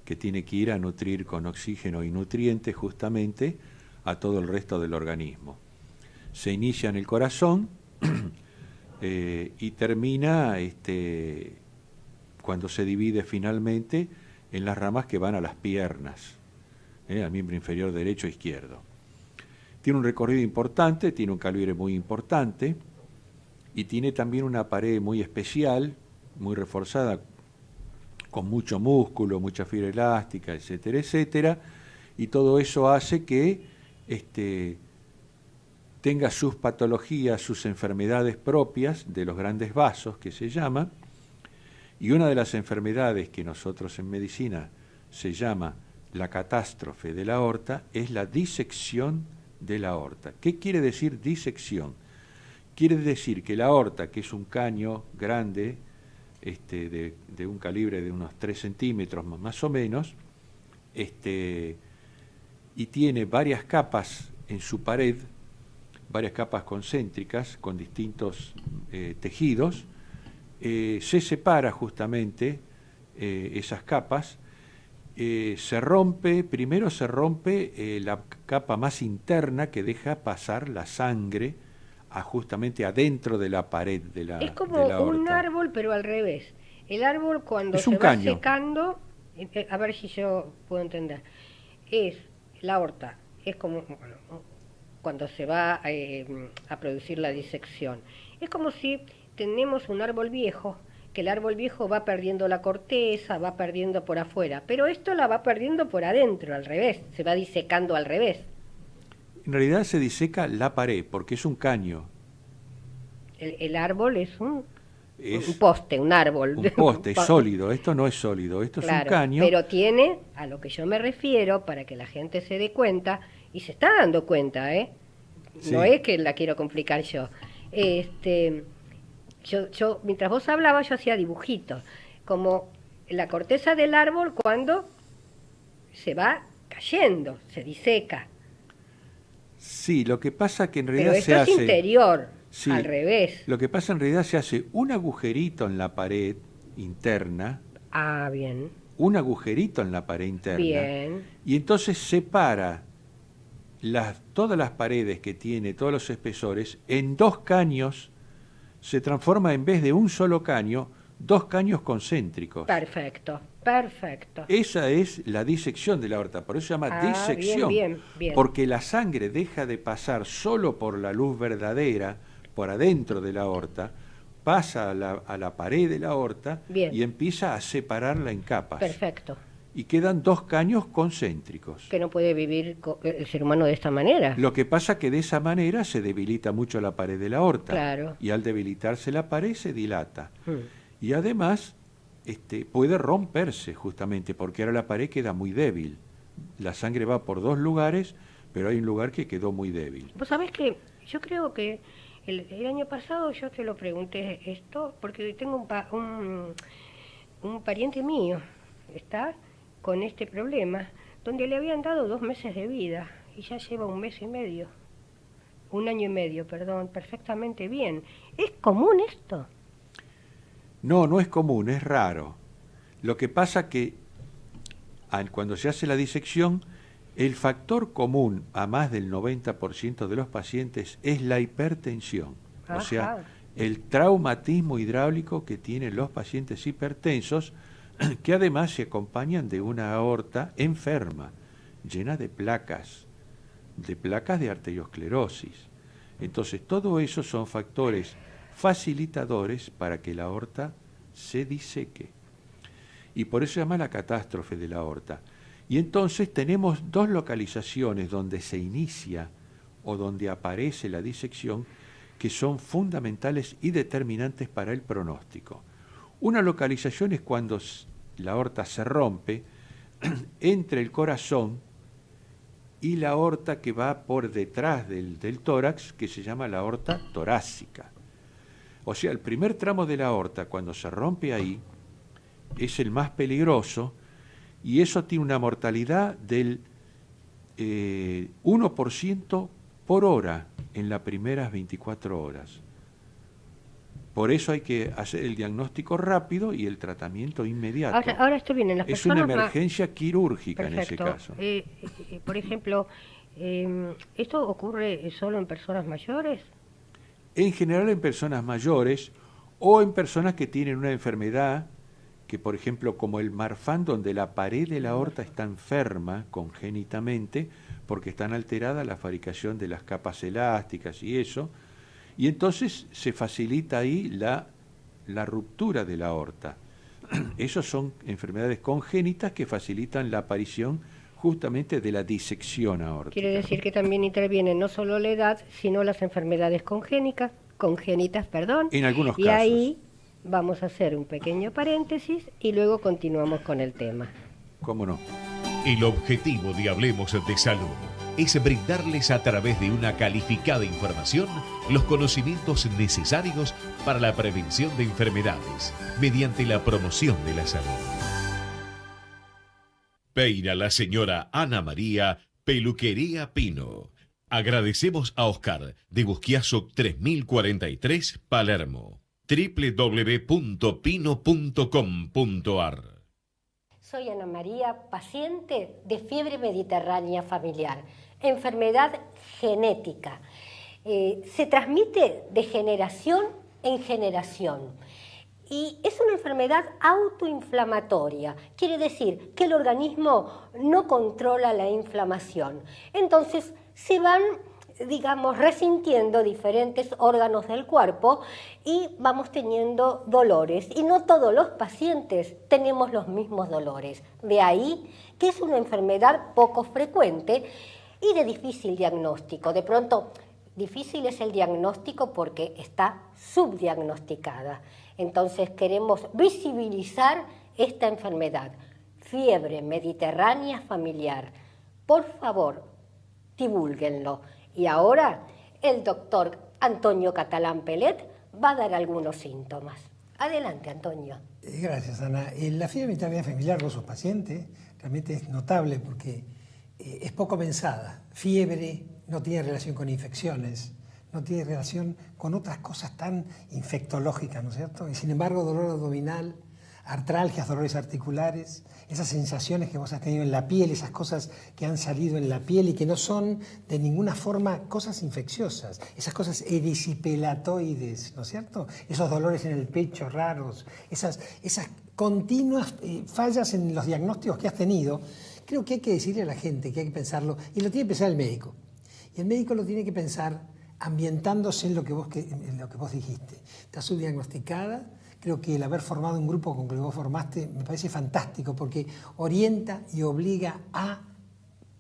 que tiene que ir a nutrir con oxígeno y nutrientes justamente a todo el resto del organismo. Se inicia en el corazón y termina cuando se divide finalmente en las ramas que van a las piernas, al miembro inferior derecho e izquierdo. Tiene un recorrido importante, tiene un calibre muy importante y tiene también una pared muy especial, muy reforzada, con mucho músculo, mucha fibra elástica, etcétera, etcétera, y todo eso hace que tenga sus patologías, sus enfermedades propias de los grandes vasos, que se llama, y una de las enfermedades que nosotros en medicina se llama la catástrofe de la aorta es la disección de la aorta. ¿Qué quiere decir disección? Quiere decir que la aorta, que es un caño grande, de un calibre de unos 3 centímetros más o menos, y tiene varias capas en su pared, varias capas concéntricas con distintos tejidos, se separa justamente esas capas, primero se rompe la capa más interna que deja pasar la sangre justamente adentro de la pared de la Es como de la un aorta. árbol, pero al revés. El árbol cuando Es se un va caño. secando, a ver si yo puedo entender, es la aorta, es como bueno, cuando se va a producir la disección. Es como si tenemos un árbol viejo, que el árbol viejo va perdiendo la corteza, va perdiendo por afuera, pero esto la va perdiendo por adentro, al revés, se va disecando al revés. En realidad se diseca la pared porque es un caño. El árbol es un Es poste, un árbol. un poste, es sólido. Esto no es sólido, esto es un Claro, caño. pero tiene, a lo que yo me refiero, para que la gente se dé cuenta, y se está dando cuenta, ¿eh? Sí. No es que la quiero complicar yo. Yo, mientras vos hablabas, yo hacía dibujitos, como la corteza del árbol cuando se va cayendo, se diseca. Sí, lo que pasa que en Pero realidad esto se es hace... interior, Sí, al revés. lo que pasa en realidad se hace un agujerito en la pared interna, Ah, bien, un agujerito en la pared interna, bien. y entonces separa todas las paredes que tiene, todos los espesores, en dos caños, se transforma en vez de un solo caño, dos caños concéntricos. Perfecto, perfecto. Esa es la disección de la aorta, por eso se llama Ah, disección, bien, bien. porque la sangre deja de pasar solo por la luz verdadera, por adentro de la aorta, pasa a la pared de la aorta Bien. y empieza a separarla en capas. Perfecto. Y quedan dos caños concéntricos. Que no puede vivir el ser humano de esta manera. Lo que pasa que de esa manera se debilita mucho la pared de la aorta. Claro. Y al debilitarse la pared se dilata. Mm. Y además puede romperse justamente porque ahora la pared queda muy débil. La sangre va por dos lugares, pero hay un lugar que quedó muy débil. Vos sabés que yo creo que el año pasado yo te lo pregunté esto, porque tengo un pariente mío, está con este problema, donde le habían dado 2 meses de vida y ya lleva 1 mes y medio, 1 año y medio, perdón, perfectamente bien. ¿Es común esto? No, no es común, es raro. Lo que pasa que cuando se hace la disección, el factor común a más del 90% de los pacientes es la hipertensión. Ajá. O sea, el traumatismo hidráulico que tienen los pacientes hipertensos, que además se acompañan de una aorta enferma, llena de placas de arteriosclerosis. Entonces, todo eso son factores facilitadores para que la aorta se diseque. Y por eso se llama la catástrofe de la aorta. Y entonces tenemos dos localizaciones donde se inicia o donde aparece la disección que son fundamentales y determinantes para el pronóstico. Una localización es cuando la aorta se rompe entre el corazón y la aorta que va por detrás del tórax, que se llama la aorta torácica. O sea, el primer tramo de la aorta, cuando se rompe ahí, es el más peligroso, y eso tiene una mortalidad del 1% por hora en las primeras 24 horas. Por eso hay que hacer el diagnóstico rápido y el tratamiento inmediato. Ahora esto viene en las Es una personas emergencia quirúrgica Perfecto. en ese caso. Por ejemplo, ¿esto ocurre solo en personas mayores? En general en personas mayores o en personas que tienen una enfermedad que, por ejemplo, como el Marfan, donde la pared de la aorta está enferma congénitamente porque están alteradas la fabricación de las capas elásticas y eso, y entonces se facilita ahí la ruptura de la aorta. Esas son enfermedades congénitas que facilitan la aparición justamente de la disección aórtica. Quiere decir que también intervienen no solo la edad, sino las enfermedades congénitas, En algunos y casos. ahí vamos a hacer un pequeño paréntesis y luego continuamos con el tema. ¿Cómo no? El objetivo de Hablemos de Salud es brindarles a través de una calificada información los conocimientos necesarios para la prevención de enfermedades mediante la promoción de la salud. Peina la señora Ana María, Peluquería Pino. Agradecemos a Oscar de Busquiazo 3043, Palermo. www.pino.com.ar. Soy Ana María, paciente de fiebre mediterránea familiar, enfermedad genética. Se transmite de generación en generación. Y es una enfermedad autoinflamatoria, quiere decir que el organismo no controla la inflamación. Entonces se van, digamos, resintiendo diferentes órganos del cuerpo y vamos teniendo dolores. Y no todos los pacientes tenemos los mismos dolores. De ahí que es una enfermedad poco frecuente y de difícil diagnóstico. De pronto, difícil es el diagnóstico porque está subdiagnosticada. Entonces queremos visibilizar esta enfermedad, fiebre mediterránea familiar. Por favor, divúlguenlo. Y ahora el doctor Antonio Catalán Pelet va a dar algunos síntomas. Adelante, Antonio. Gracias, Ana. La fiebre mediterránea familiar, vos sos paciente, realmente es notable porque es poco pensada. Fiebre no tiene relación con infecciones, no tiene relación con otras cosas tan infectológicas, ¿no es cierto? Y sin embargo, dolor abdominal, artralgias, dolores articulares, esas sensaciones que vos has tenido en la piel, esas cosas que han salido en la piel y que no son de ninguna forma cosas infecciosas, esas cosas erisipelatoides, ¿no es cierto? Esos dolores en el pecho raros, esas continuas fallas en los diagnósticos que has tenido. Creo que hay que decirle a la gente que hay que pensarlo, y lo tiene que pensar el médico. Y el médico lo tiene que pensar ambientándose en lo que vos dijiste. Está subdiagnosticada. Creo que el haber formado un grupo con el que vos formaste me parece fantástico porque orienta y obliga a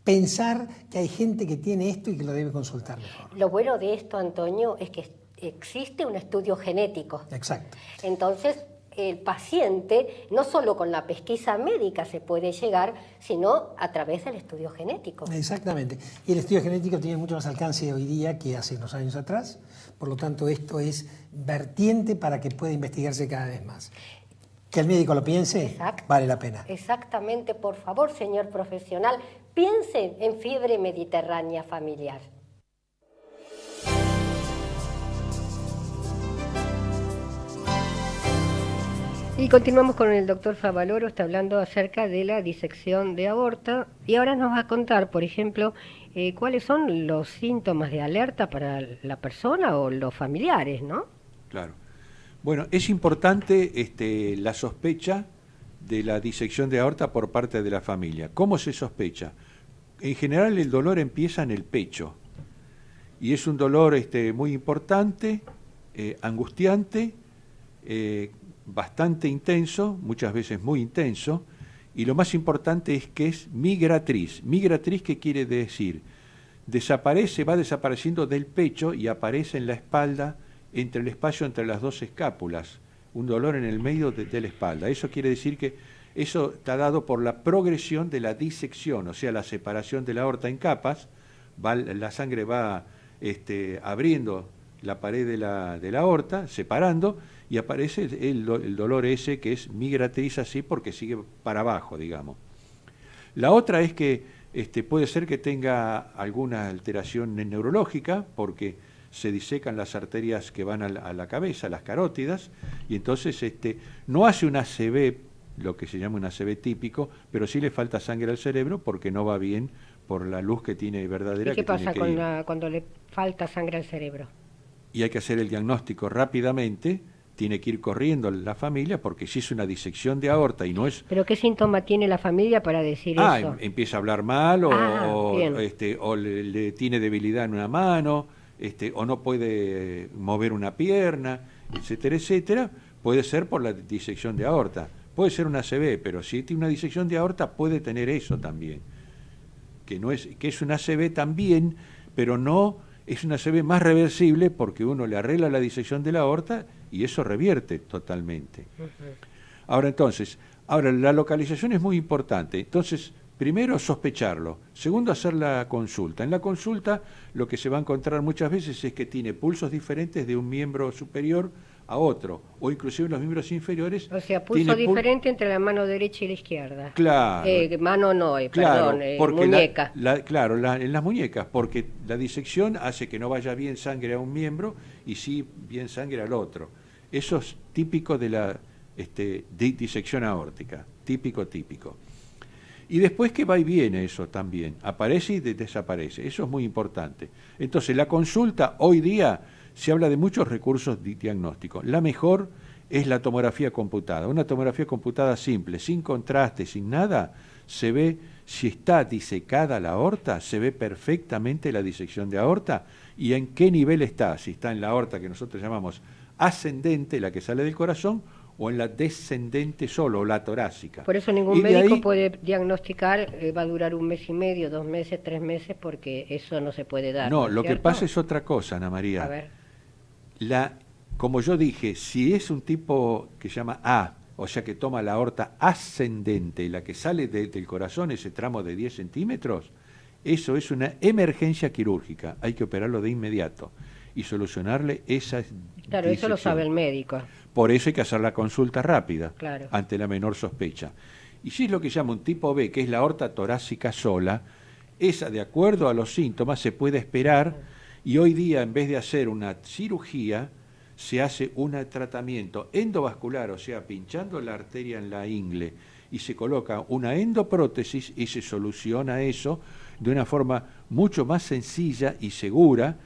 pensar que hay gente que tiene esto y que lo debe consultar mejor. Lo bueno de esto, Antonio, es que existe un estudio genético. Exacto. Entonces, el paciente, no solo con la pesquisa médica se puede llegar, sino a través del estudio genético. Exactamente. Y el estudio genético tiene mucho más alcance hoy día que hace unos años atrás. Por lo tanto, esto es vertiente para que pueda investigarse cada vez más. Que el médico lo piense, vale la pena. Exactamente. Por favor, señor profesional, piense en fiebre mediterránea familiar. Y continuamos con el doctor Favaloro, está hablando acerca de la disección de aorta y ahora nos va a contar, por ejemplo, cuáles son los síntomas de alerta para la persona o los familiares, ¿no? Claro. Bueno, es importante la sospecha de la disección de aorta por parte de la familia. ¿Cómo se sospecha? En general el dolor empieza en el pecho y es un dolor muy importante, angustiante, bastante intenso, muchas veces muy intenso, y lo más importante es que es migratriz. Migratriz, ¿qué quiere decir? Va desapareciendo del pecho y aparece en la espalda, entre el espacio entre las dos escápulas, un dolor en el medio de la espalda. Eso quiere decir que eso está dado por la progresión de la disección, o sea, la separación de la aorta en capas, la sangre va abriendo la pared de la aorta, separando, y aparece el dolor ese que es migratriz así porque sigue para abajo, digamos. La otra es que puede ser que tenga alguna alteración neurológica porque se disecan las arterias que van a la cabeza, las carótidas, y entonces no hace un ACV, lo que se llama un ACV típico, pero sí le falta sangre al cerebro porque no va bien por la luz que tiene verdadera. ¿Y qué pasa cuando le falta sangre al cerebro? Y hay que hacer el diagnóstico rápidamente, tiene que ir corriendo la familia, porque si es una disección de aorta y no es... ¿Pero qué síntoma tiene la familia para decir eso? Empieza a hablar mal, o le tiene debilidad en una mano, o no puede mover una pierna, etcétera, etcétera. Puede ser por la disección de aorta. Puede ser una ACV, pero si tiene una disección de aorta puede tener eso también. Que es una ACV también, pero no... Es una ACV más reversible porque uno le arregla la disección de la aorta y eso revierte totalmente. Ahora la localización es muy importante. Entonces, primero sospecharlo. Segundo, hacer la consulta. En la consulta lo que se va a encontrar muchas veces es que tiene pulsos diferentes de un miembro superior a otro, o inclusive los miembros inferiores. O sea, pulso diferente entre la mano derecha y la izquierda. Claro. Muñeca. En las muñecas, porque la disección hace que no vaya bien sangre a un miembro y sí bien sangre al otro. Eso es típico de la disección aórtica, típico. Y después que va y viene eso también, aparece y desaparece, eso es muy importante. Entonces la consulta hoy día se habla de muchos recursos diagnósticos. La mejor es la tomografía computada. Una tomografía computada simple, sin contraste, sin nada, se ve si está disecada la aorta, se ve perfectamente la disección de aorta y en qué nivel está, si está en la aorta que nosotros llamamos ascendente, la que sale del corazón, o en la descendente solo, o la torácica. Por eso ningún médico puede diagnosticar, va a durar 1 mes y medio, 2 meses, 3 meses, porque eso no se puede dar. No, lo ¿cierto? que pasa es otra cosa, Ana María. A ver. Como yo dije, si es un tipo que se llama A, o sea que toma la aorta ascendente, la que sale del corazón, ese tramo de 10 centímetros, eso es una emergencia quirúrgica, hay que operarlo de inmediato y solucionarle esa Claro, eso lo sabe el médico. Por eso hay que hacer la consulta rápida, claro, ante la menor sospecha. Y si es lo que llama un tipo B, que es la aorta torácica sola, esa, de acuerdo a los síntomas, se puede esperar, y hoy día, en vez de hacer una cirugía, se hace un tratamiento endovascular, o sea, pinchando la arteria en la ingle, y se coloca una endoprótesis y se soluciona eso de una forma mucho más sencilla y segura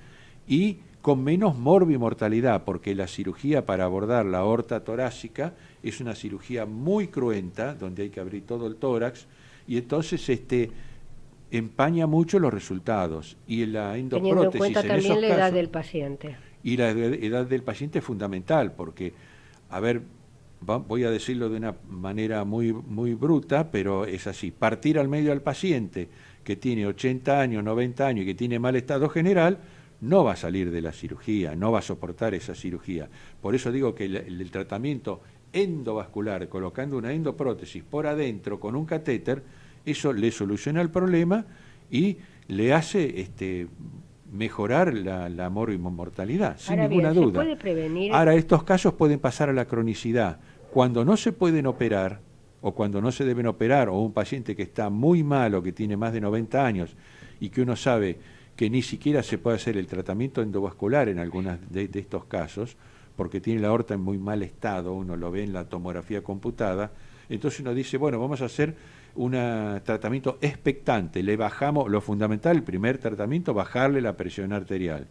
y con menos morbimortalidad, porque la cirugía para abordar la aorta torácica es una cirugía muy cruenta, donde hay que abrir todo el tórax, y entonces empaña mucho los resultados. Y la endoprótesis, teniendo en cuenta también la edad del paciente. Y la edad del paciente es fundamental, porque, a ver, voy a decirlo de una manera muy, muy bruta, pero es así: partir al medio al paciente que tiene 80 años, 90 años y que tiene mal estado general, no va a salir de la cirugía, no va a soportar esa cirugía. Por eso digo que el tratamiento endovascular, colocando una endoprótesis por adentro con un catéter, eso le soluciona el problema y le hace mejorar la morbimortalidad, sin ninguna duda. ¿Se puede prevenir? Ahora, estos casos pueden pasar a la cronicidad. Cuando no se pueden operar, o cuando no se deben operar, o un paciente que está muy malo, que tiene más de 90 años, y que uno sabe que ni siquiera se puede hacer el tratamiento endovascular en algunos de estos casos, porque tiene la aorta en muy mal estado, uno lo ve en la tomografía computada, entonces uno dice, bueno, vamos a hacer un tratamiento expectante, le bajamos, lo fundamental, el primer tratamiento, bajarle la presión arterial.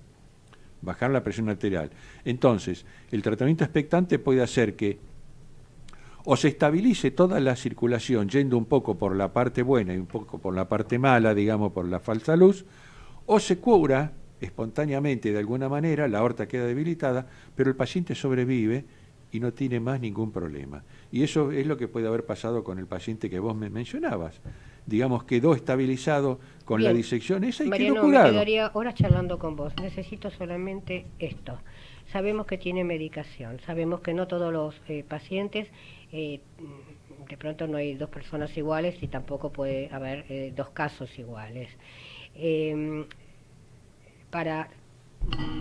Bajar la presión arterial. Entonces, el tratamiento expectante puede hacer que o se estabilice toda la circulación, yendo un poco por la parte buena y un poco por la parte mala, digamos, por la falsa luz, o se cura espontáneamente de alguna manera, la aorta queda debilitada, pero el paciente sobrevive y no tiene más ningún problema. Y eso es lo que puede haber pasado con el paciente que vos me mencionabas. Digamos, quedó estabilizado con la disección esa y Mariano, quedó curado. me quedaría horas charlando con vos. Necesito solamente esto. Sabemos que tiene medicación, sabemos que no todos los pacientes, de pronto no hay 2 personas iguales y tampoco puede haber 2 casos iguales. Para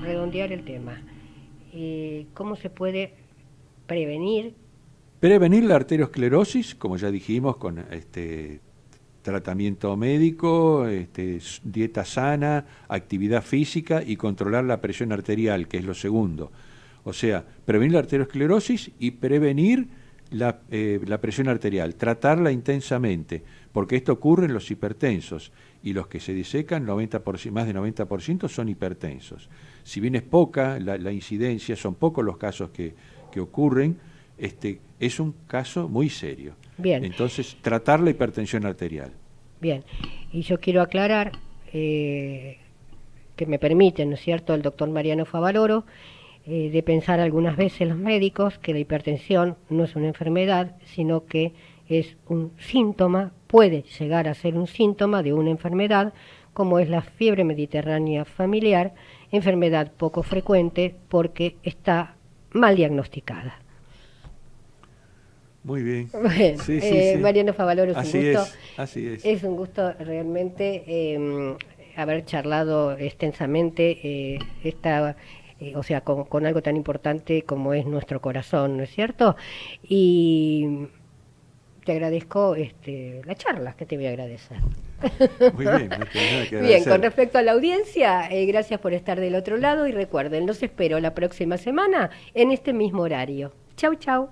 redondear el tema, ¿cómo se puede prevenir? Prevenir la arteriosclerosis, como ya dijimos, con tratamiento médico, dieta sana, actividad física y controlar la presión arterial, que es lo segundo. O sea, prevenir la arteriosclerosis y prevenir la presión arterial, tratarla intensamente, porque esto ocurre en los hipertensos y los que se disecan, más del 90% son hipertensos. Si bien es poca la incidencia, son pocos los casos que ocurren, es un caso muy serio. Bien. Entonces, tratar la hipertensión arterial. Bien, y yo quiero aclarar que me permiten, ¿no es cierto?, el doctor Mariano Favaloro, de pensar algunas veces los médicos que la hipertensión no es una enfermedad, sino que es un síntoma, puede llegar a ser un síntoma de una enfermedad, como es la fiebre mediterránea familiar, enfermedad poco frecuente porque está mal diagnosticada. Muy bien. Bueno, sí, sí. Mariano Favaloro, es así un gusto. Así es. Es un gusto realmente haber charlado extensamente o sea, con algo tan importante como es nuestro corazón, ¿no es cierto? Y te agradezco la charla, que te voy a agradecer. Muy bien, no tengo nada que agradecer. Bien, con respecto a la audiencia, gracias por estar del otro lado y recuerden, los espero la próxima semana en este mismo horario. Chau, chau.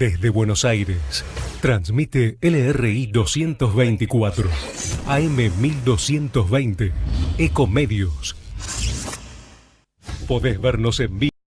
Desde Buenos Aires, transmite LRI 224, AM 1220, Ecomedios. Podés vernos en vivo.